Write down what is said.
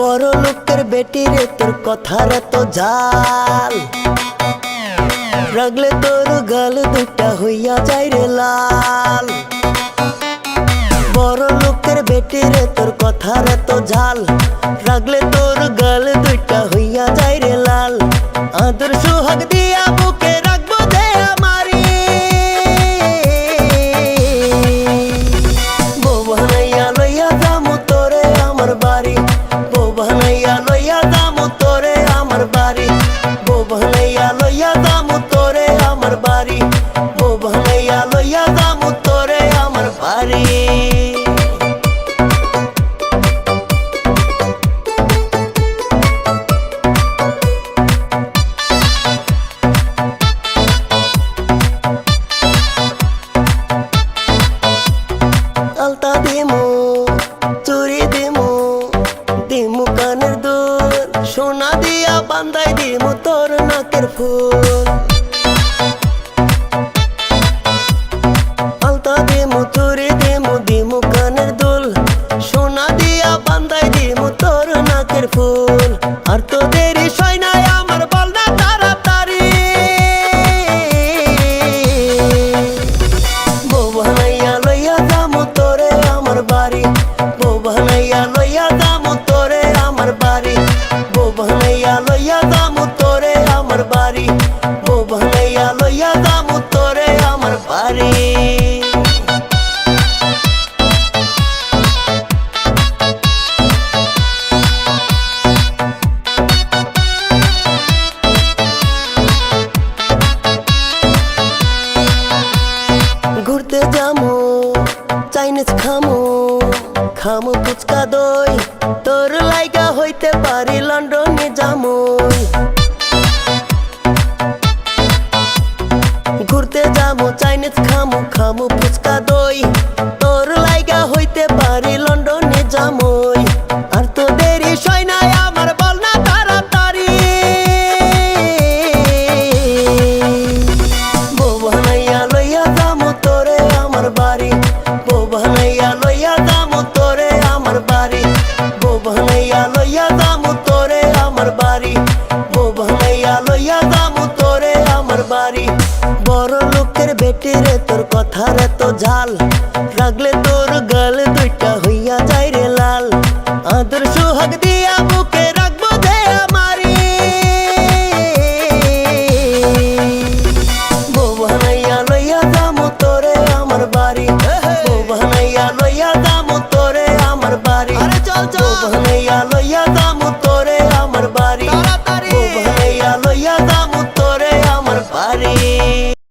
বড় লোকের বেটি রে তোর কথার তো জাল, রাগলে তোর গাল দুটা হইয়া যায় রে লাল। বড় লোকের বেটি রে তোর কথার তো জাল, রাগলে তোর গাল দুটা হইয়া যায় রে লাল। আদর সুহাগ দিয়া বুকে রাখবো যে আমারি, বউ বানাইয়া লইয়া যামু তোরে আমার বাড়ি, বউ বানাইয়া লইয়া যামু তোরে আমার বাড়ি, বউ বানাইয়া লইয়া যামু তোরে আমার বাড়ি, বউ বানাইয়া লইয়া যামু তোরে আমার বাড়ি। আলতা দিমু, চুরি দিমু, দিমু কানের দুল, সোনা দিয়া বান্ধাই দিমু তোর নাকের ফুল। আলতা দিমু, চুরি দিমু, দিমু কানের দুল, সোনা দিয়া বান্ধাই দিমু তোর নাকের ফুল। আর তো দেরি সয় নাই আমার বল না তাড়াতাড়ি, বউ বানাইয়া লইয়া যামু তোরে আমার বাড়ি, বউ বানাইয়া লইয়া যামু তোরে আমার বাড়ি, বউ বানাইয়া লইয়া যামু তোরে আমার বাড়ি, বউ বানাইয়া লইয়া যামু তোরে আমার বাড়ি। ঘুরতে যামু, চাইনিজ খামু, খামু ফুচকা দই, তোর লাইগা হইতে পারি লন্ডনে যামুই। ঘুরতে যামু, চাইনিজ খামু, খামু ফুচকা দই, তোর লাইগা হইতে পারি লন্ডনে যামুই। আর তো দেরি সয় নাই আমার বল না তাড়াতাড়ি, বউ বানাইয়া লইয়া যামু তোরে আমার বাড়ি, বউ বানাইয়া লইয়া যামু তোরে আমার বাড়ি, বউ বানাইয়া লইয়া যামু তোরে আমার বাড়ি, বউ বানাইয়া লইয়া যামু তোরে আমার বাড়ি। বড় লোকের বেটি রে তোর কথার তো জাল, রাগলে তো